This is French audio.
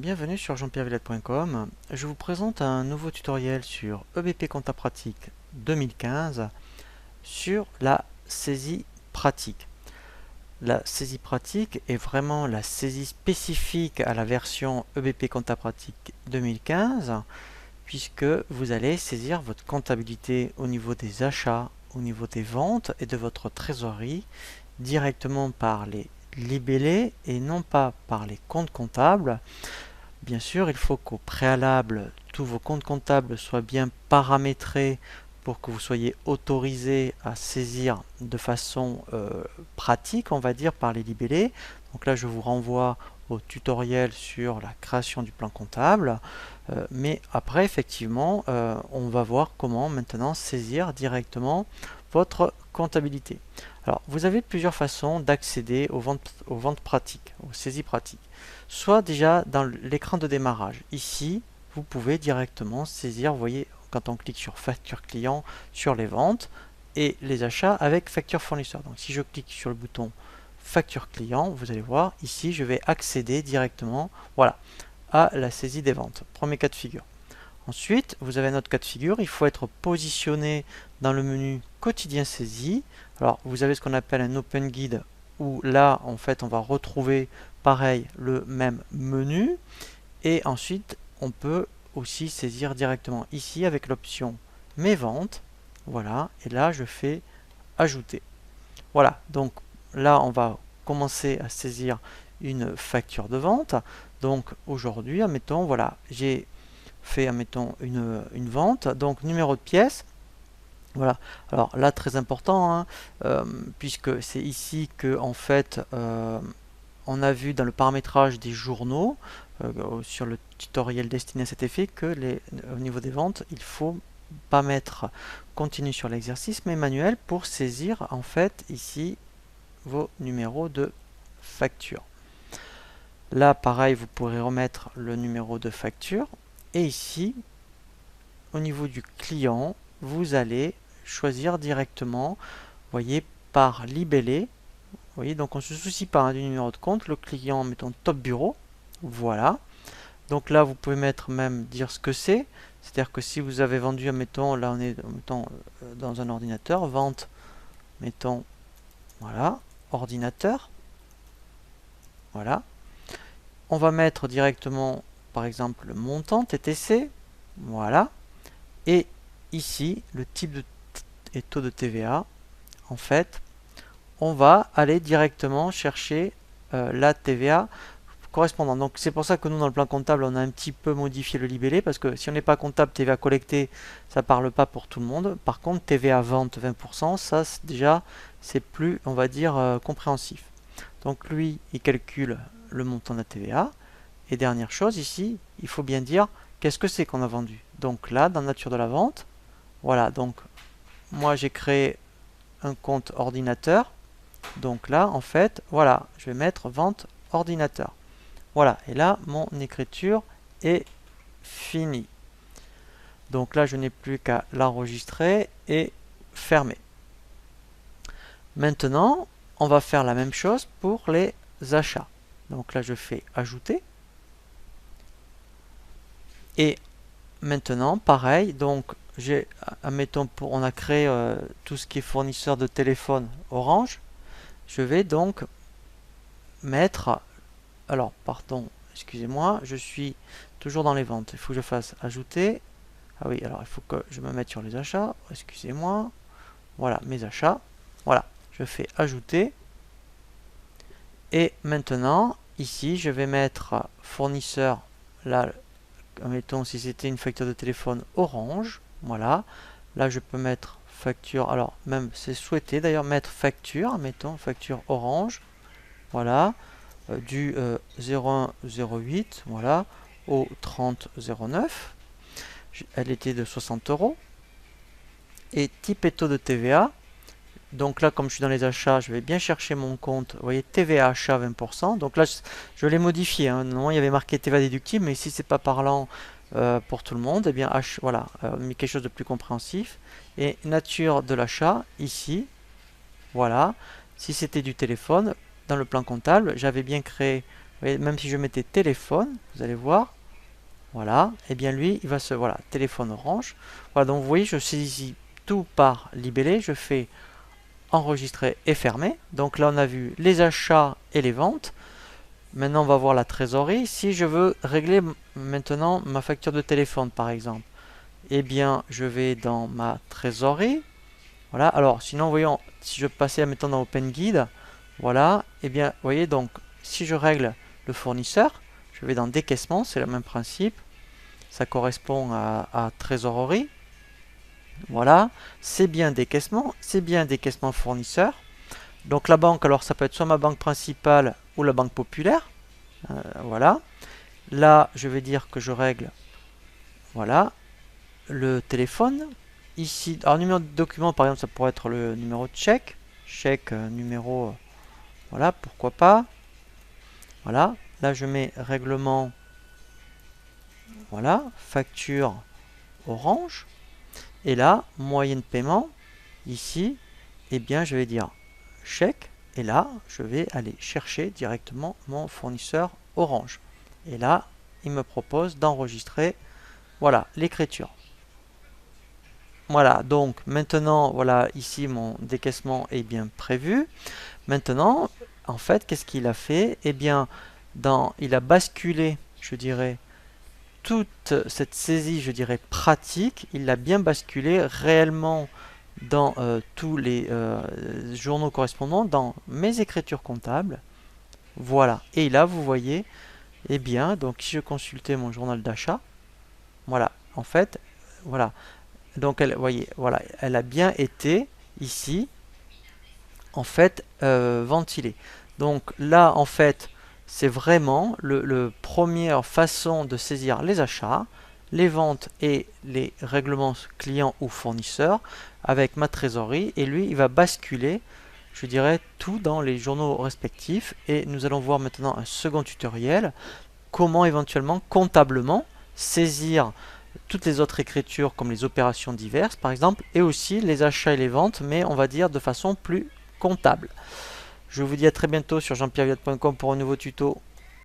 Bienvenue sur jeanpierrevillette.com. Je vous présente un nouveau tutoriel sur EBP Compta Pratique 2015 sur la saisie pratique. La saisie pratique est vraiment la saisie spécifique à la version EBP Compta Pratique 2015 puisque vous allez saisir votre comptabilité au niveau des achats, au niveau des ventes et de votre trésorerie directement par les libellés et non pas par les comptes comptables. Bien sûr, il faut qu'au préalable, tous vos comptes comptables soient bien paramétrés pour que vous soyez autorisé à saisir de façon pratique, on va dire, par les libellés. Donc là, je vous renvoie au tutoriel sur la création du plan comptable. Mais après, effectivement, on va voir comment maintenant saisir directement votre comptabilité. Alors, vous avez plusieurs façons d'accéder aux ventes pratiques, aux saisies pratiques. Soit déjà dans l'écran de démarrage. Ici, vous pouvez directement saisir, vous voyez, quand on clique sur facture client, sur les ventes et les achats avec facture fournisseur. Donc si je clique sur le bouton facture client, vous allez voir, ici, je vais accéder directement, voilà, à la saisie des ventes. Premier cas de figure. Ensuite, vous avez un autre cas de figure, il faut être positionné dans le menu quotidien saisie. Alors, vous avez ce qu'on appelle un open guide où là, en fait, on va retrouver pareil le même menu. Et ensuite, on peut aussi saisir directement ici avec l'option mes ventes. Voilà, et là, je fais ajouter. Voilà, donc là, on va commencer à saisir une facture de vente. Donc aujourd'hui, admettons, voilà, j'ai fait, admettons, une vente, donc numéro de pièce. Voilà, alors là, très important, hein, puisque c'est ici que, en fait, on a vu dans le paramétrage des journaux, sur le tutoriel destiné à cet effet, que au niveau des ventes, il faut pas mettre continu sur l'exercice, mais manuel pour saisir, en fait, ici, vos numéros de facture. Là, pareil, vous pourrez remettre le numéro de facture. Et ici, au niveau du client, vous allez choisir directement, voyez, par libellé. Vous voyez, donc on ne se soucie pas hein, du numéro de compte. Le client, mettons top bureau. Voilà. Donc là, vous pouvez mettre même dire ce que c'est. C'est-à-dire que si vous avez vendu, mettons, là on est mettons, dans un ordinateur, vente, mettons, voilà, ordinateur. Voilà. On va mettre directement, par exemple, le montant TTC. Voilà. Et ici, le type et taux de TVA. En fait, on va aller directement chercher la TVA correspondante. Donc c'est pour ça que nous, dans le plan comptable, on a un petit peu modifié le libellé, parce que si on n'est pas comptable TVA collectée, ça ne parle pas pour tout le monde. Par contre, TVA vente 20%, ça déjà, c'est plus, on va dire, compréhensif. Donc lui, il calcule le montant de la TVA. Et dernière chose, ici, il faut bien dire qu'est-ce que c'est qu'on a vendu. Donc là, dans nature de la vente, voilà, donc moi j'ai créé un compte ordinateur. Donc là, en fait, voilà, je vais mettre vente ordinateur. Voilà, et là, mon écriture est finie. Donc là, je n'ai plus qu'à l'enregistrer et fermer. Maintenant, on va faire la même chose pour les achats. Donc là, je fais ajouter. Et maintenant, pareil, donc j'ai, admettons, on a créé tout ce qui est fournisseur de téléphone Orange. Je vais donc mettre, alors pardon, excusez-moi, je suis toujours dans les ventes. Il faut que je fasse ajouter. Ah oui, alors il faut que je me mette sur les achats. Excusez-moi. Voilà, mes achats. Voilà, je fais ajouter. Et maintenant, ici, je vais mettre fournisseur, là, mettons si c'était une facture de téléphone Orange, voilà, là je peux mettre facture, alors même c'est souhaité d'ailleurs mettre facture, mettons facture Orange, voilà, du 0108, voilà, au 3009, elle était de 60 €, et type et taux de TVA, donc là, comme je suis dans les achats, je vais bien chercher mon compte. Vous voyez, TVA achat 20%. Donc là, je l'ai modifié. Hein. Normalement, il y avait marqué TVA déductible, mais si c'est pas parlant pour tout le monde, eh bien, voilà, mais quelque chose de plus compréhensif. Et nature de l'achat, ici, voilà. Si c'était du téléphone, dans le plan comptable, j'avais bien créé voyez, même si je mettais téléphone, vous allez voir, voilà, et bien lui, il va se, voilà, téléphone Orange. Voilà, donc vous voyez, je saisis tout par libellé, je fais enregistrer et fermer. Donc là, on a vu les achats et les ventes. Maintenant, on va voir la trésorerie. Si je veux régler maintenant ma facture de téléphone, par exemple, eh bien, je vais dans ma trésorerie. Voilà, alors sinon, voyons, si je passais maintenant dans Open Guide, voilà, eh bien, vous voyez, donc, si je règle le fournisseur, je vais dans décaissement, c'est le même principe. Ça correspond à trésorerie. Voilà, c'est bien décaissement fournisseur. Donc la banque, alors ça peut être soit ma banque principale ou la banque populaire. Voilà. Là, je vais dire que je règle, voilà, le téléphone. Ici, alors numéro de document, par exemple, ça pourrait être le numéro de chèque. Chèque, numéro, voilà, pourquoi pas. Voilà, là je mets règlement, voilà, facture Orange. Et là, moyen de paiement, ici, eh bien je vais dire chèque. Et là, je vais aller chercher directement mon fournisseur Orange. Et là, il me propose d'enregistrer, voilà, l'écriture. Voilà, donc maintenant, voilà, ici mon décaissement est bien prévu. Maintenant, en fait, qu'est-ce qu'il a fait? Eh bien, il a basculé, je dirais, toute cette saisie, je dirais, pratique, il l'a bien basculé réellement dans tous les journaux correspondants, dans mes écritures comptables. Voilà. Et là, vous voyez, eh bien, donc si je consultais mon journal d'achat, voilà, en fait, voilà. Donc, voyez, voilà, elle a bien été ici, en fait, ventilée. Donc là, en fait, c'est vraiment le première façon de saisir les achats, les ventes et les règlements clients ou fournisseurs avec ma trésorerie. Et lui, il va basculer, je dirais, tout dans les journaux respectifs. Et nous allons voir maintenant un second tutoriel, comment éventuellement, comptablement, saisir toutes les autres écritures comme les opérations diverses, par exemple, et aussi les achats et les ventes, mais on va dire de façon plus comptable. Je vous dis à très bientôt sur jeanpierreviat.com pour un nouveau tuto.